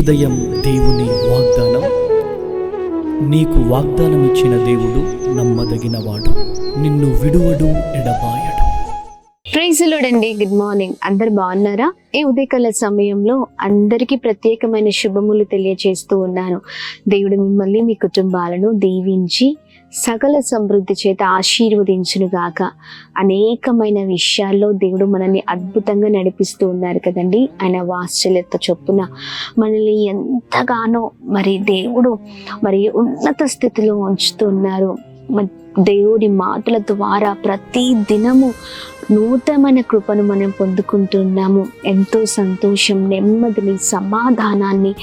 ఉదయం దేవుని వాగ్దానం. నీకు వాగ్దానం ఇచ్చిన దేవుడు నమ్మదగినవాడు, నిన్ను విడువడు, ఎడబాయడు. ప్రైజ్ ది లార్డ్ అండి. Good morning. అందరు బాగున్నారా? ఈ ఉదయకాల సమయంలో అందరికీ ప్రత్యేకమైన శుభములు తెలియజేస్తూ ఉన్నాను. దేవుడు మిమ్మల్ని, మీ కుటుంబాలను దీవించి సకల సమృద్ధి చేత ఆశీర్వదించును గాక. అనేకమైన విషయాల్లో దేవుడు మనల్ని అద్భుతంగా నడిపిస్తూ ఉన్నారు కదండి. ఆయన వాత్సల్యత చొప్పున మనల్ని ఎంతగానో దేవుడు ఉన్నత స్థితిలో ఉంచుతున్నారు. దేవుడి మాటల ద్వారా ప్రతి దినము నూతనమైన కృపను మనం పొందుకుంటున్నాము. ఎంతో సంతోషం, నెమ్మదిని, సమాధానాన్ని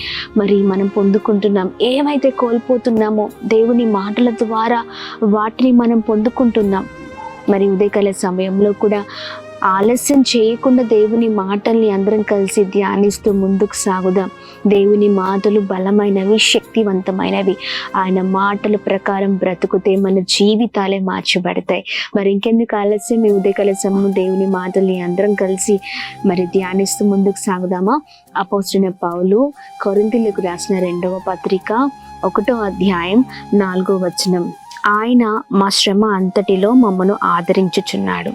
మనం పొందుకుంటున్నాం. ఏమైతే కోల్పోతున్నామో దేవుని మాటల ద్వారా వాటిని మనం పొందుకుంటున్నాం. ఉదయకాల సమయంలో కూడా ఆలస్యం చేయకుండా దేవుని మాటల్ని అందరం కలిసి ధ్యానిస్తూ ముందుకు సాగుదాం. దేవుని మాటలు బలమైనవి, శక్తివంతమైనవి. ఆయన మాటల ప్రకారం బ్రతుకుతే మన జీవితాలే మార్చబడతాయి. ఇంకెందుకు ఆలస్యం? ఈ ఉదయకాల సమయం దేవుని మాటల్ని అందరం కలిసి ధ్యానిస్తూ ముందుకు సాగుదామా? అపోస్తలుడైన పౌలు కొరింథీయులకు రాసిన 2వ పత్రిక 1వ అధ్యాయం 4వ వచనం. ఆయన మా శ్రమ అంతటిలో మమ్మను ఆదరించుచున్నాడు.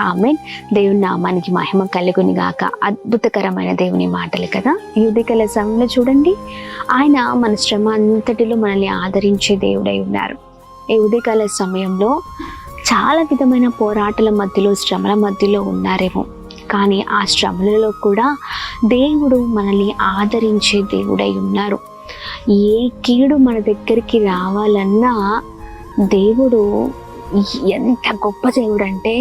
ఆమేన్. దేవుని నామానికి మహిమ కలుగును గాక. అద్భుతకరమైన దేవుని మాటలు కదా. ఈ ఉదయకాల సమయంలో చూడండి, ఆయన మన శ్రమ అంతటిలో మనల్ని ఆదరించే దేవుడై ఉన్నారు. ఈ ఉదయకాల సమయంలో చాలా విధమైన పోరాటాల మధ్యలో, శ్రమల మధ్యలో ఉన్నారేమో, కానీ ఆ శ్రమలలో కూడా దేవుడు మనల్ని ఆదరించే దేవుడై ఉన్నారు. ఏ కీడు మన దగ్గరికి రావాలన్నా దేవుడు ఎంత గొప్ప దేవుడు అంటే,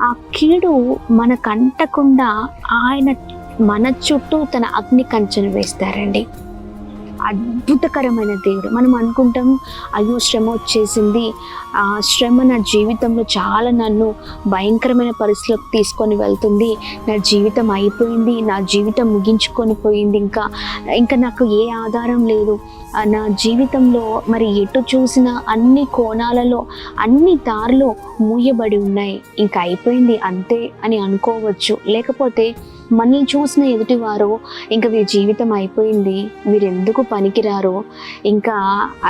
ఆ కీడు మనకు అంటకుండా ఆయన మన చుట్టూ తన అగ్ని కంచెను వేస్తారండి. అద్భుతకరమైన దేవుడు. మనం అనుకుంటాం, అయ్యో శ్రమ వచ్చేసింది, ఆ శ్రమ నా జీవితంలో చాలా నన్ను భయంకరమైన పరిస్థితులకు తీసుకొని వెళ్తుంది, నా జీవితం అయిపోయింది, నా జీవితం ముగించుకొని పోయింది, ఇంకా నాకు ఏ ఆధారం లేదు, నా జీవితంలో ఎటు చూసిన అన్ని కోణాలలో అన్ని దారులు మూయబడి ఉన్నాయి, ఇంకా అయిపోయింది అంతే అని అనుకోవచ్చు. లేకపోతే మనల్ని చూసిన ఎదుటివారు ఇంకా వీరి జీవితం అయిపోయింది, వీరెందుకు పనికిరారో, ఇంకా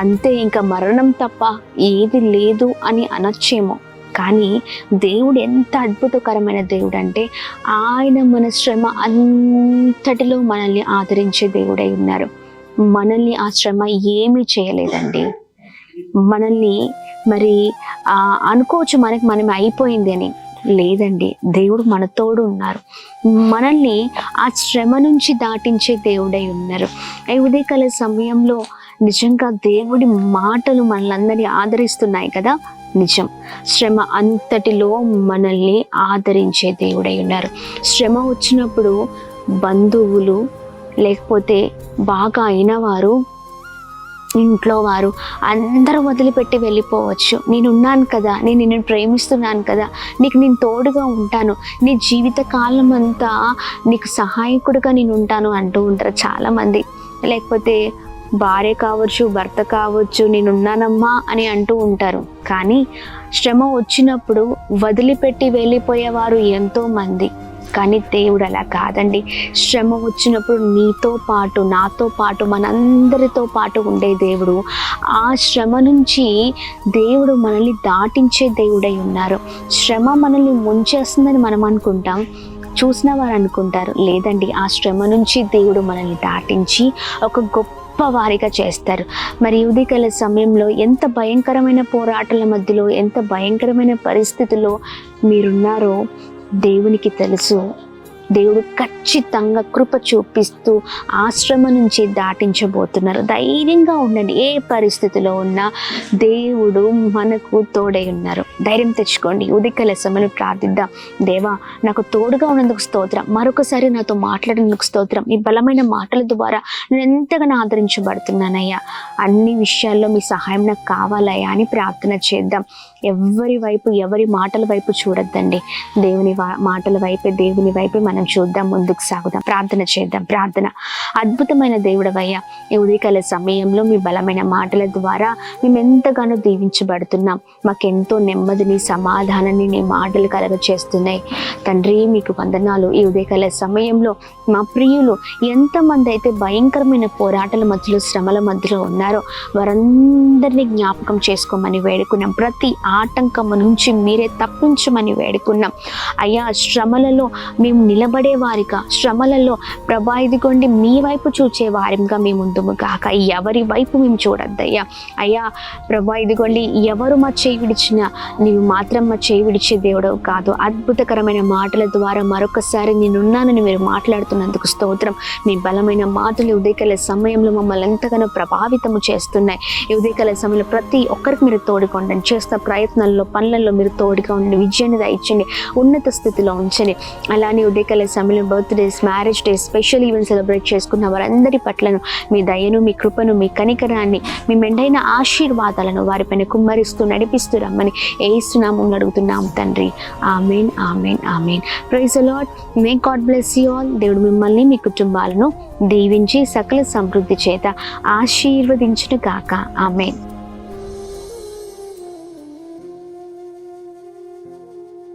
అంతే, ఇంకా మరణం తప్ప ఏది లేదు అని అనొచ్చేమో. కానీ దేవుడు ఎంత అద్భుతకరమైన దేవుడు అంటే, ఆయన మన శ్రమ అంతటిలో మనల్ని ఆదరించే దేవుడై ఉన్నారు. మనల్ని ఆ శ్రమ ఏమీ చేయలేదండి. మనల్ని అనుకోవచ్చు మనం అయిపోయింది అని. లేదండి, దేవుడు మనతోడు ఉన్నారు. మనల్ని ఆ శ్రమ నుంచి దాటించే దేవుడై ఉన్నారు. ఈ ఉదయకాల సమయంలో నిజంగా దేవుడి మాటలు మనల్ని ఆదరిస్తున్నాయి కదా. నిజం, శ్రమ అంతటిలో మనల్ని ఆదరించే దేవుడై ఉన్నారు. శ్రమ వచ్చినప్పుడు బంధువులు, లేకపోతే బాగా అయిన వారు, ఇంట్లో వారు అందరూ వదిలిపెట్టి వెళ్ళిపోవచ్చు. నేనున్నాను కదా, నేను నిన్ను ప్రేమిస్తున్నాను కదా, నేను తోడుగా ఉంటాను, నీ జీవిత కాలం అంతా నీకు సహాయకుడిగా నేను ఉంటాను అంటూ ఉంటారు చాలామంది. లేకపోతే భార్య కావచ్చు, భర్త కావచ్చు, నేనున్నానమ్మా అని అంటూ ఉంటారు. కానీ శ్రమ వచ్చినప్పుడు వదిలిపెట్టి వెళ్ళిపోయేవారు ఎంతోమంది. కానీ దేవుడు అలా కాదండి. శ్రమ వచ్చినప్పుడు నీతో పాటు, నాతో పాటు, మనందరితో పాటు ఉండే దేవుడు. ఆ శ్రమ నుంచి దేవుడు మనల్ని దాటించే దేవుడై ఉన్నారు. శ్రమ మనల్ని ముంచేస్తుందని మనం అనుకుంటాం, చూసిన వారు అనుకుంటారు. లేదండి, ఆ శ్రమ నుంచి దేవుడు మనల్ని దాటించి ఒక గొప్ప వారిగా చేస్తారు. ఉదయకాల సమయంలో ఎంత భయంకరమైన పోరాటాల మధ్యలో, ఎంత భయంకరమైన పరిస్థితుల్లో మీరున్నారో దేవునికి తెలుసు. దేవుడు ఖచ్చితంగా కృప చూపిస్తూ ఆశ్రమ నుంచి దాటించబోతున్నారు. ధైర్యంగా ఉండండి. ఏ పరిస్థితిలో ఉన్నా దేవుడు మనకు తోడై ఉన్నారు. ధైర్యం తెచ్చుకోండి. ఉదయకాల సమయంలో ప్రార్థిద్దాం. దేవా, నాకు తోడుగా ఉన్నందుకు స్తోత్రం, మరొకసారి నాతో మాట్లాడినందుకు స్తోత్రం, ఈ బలమైన మాటల ద్వారా నేను ఎంతగానో ఆదరించబడుతున్నానయ్యా, అన్ని విషయాల్లో మీ సహాయం నాకు కావాలయ్యా అని ప్రార్థన చేద్దాం. ఎవరి వైపు, ఎవరి మాటల వైపు చూడొద్దండి. దేవుని మాటల వైపే, దేవుని వైపే మనం చూద్దాం, ముందుకు సాగుదాం. ప్రార్థన చేద్దాం. ప్రార్థన. అద్భుతమైన దేవుడవయ్యా, ఈ ఉదయకాల సమయంలో మీ బలమైన మాటల ద్వారా మేము ఎంతగానో దీవించబడుతున్నాం. మాకెంతో నెమ్మదిని, సమాధానాన్ని నీ మాటలు కలగ చేస్తున్నాయి తండ్రి. మీకు వందనాలు. ఈ ఉదయకాల సమయంలో మా ప్రియులు ఎంతమంది అయితే భయంకరమైన పోరాటాల మధ్యలో, శ్రమల మధ్యలో ఉన్నారో వారందరినీ జ్ఞాపకం చేసుకోమని వేడుకున్నాం. ప్రతి ఆటంకము నుంచి మీరే తప్పించమని వేడుకున్నాం అయ్యా. శ్రమలలో మేము నిలబడే వారిగా, శ్రమలలో ప్రభా ఇదిగోండి మీ వైపు చూచే వారిగా మేము ముందుము కాక ఎవరి వైపు మేము చూడొద్దయ్యా. అయ్యా ప్రభా ఇదిగోండి, ఎవరు మా చేయి విడిచినా నీవు మాత్రం మా చేయి విడిచే దేవుడవు కాదు. అద్భుతకరమైన మాటల ద్వారా మరొకసారి నేనున్నానని మీరు మాట్లాడుతున్నందుకు స్తోత్రం. మీ బలమైన మాటలు ఉదయకాల సమయంలో మమ్మల్ని ఎంతగానో ప్రభావితము చేస్తున్నాయి. ఈ ఉదయకాల సమయంలో ప్రతి ఒక్కరికి మీరు తోడుగా ఉండండి. చేస్తున్న ప్రయత్నాల్లో, పనులలో మీరు తోడుగా ఉండండి. విజయాన్ని దయచండి, ఉన్నత స్థితిలో ఉంచండి. అలానే ఉదయకాల సమయంలో birthdays, marriage days, special event celebrate చేసుకున్న వారందరి పట్లను మీ దయను, మీ కృపను, మీ కనికరాన్ని, మీ మెండైన ఆశీర్వాదాలను వారిపైన కుమ్మరిస్తూ నడిపిస్తూ రమ్మని యేసు నామములో అడుగుతున్నాం తండ్రి. ఆమేన్, ఆమేన్, ఆమేన్. Praise the Lord. May God bless you all. దేవుడు మిమ్మల్ని, మీ కుటుంబాలను దీవించి సకల సమృద్ధి చేత ఆశీర్వదించును గాక. ఆమేన్.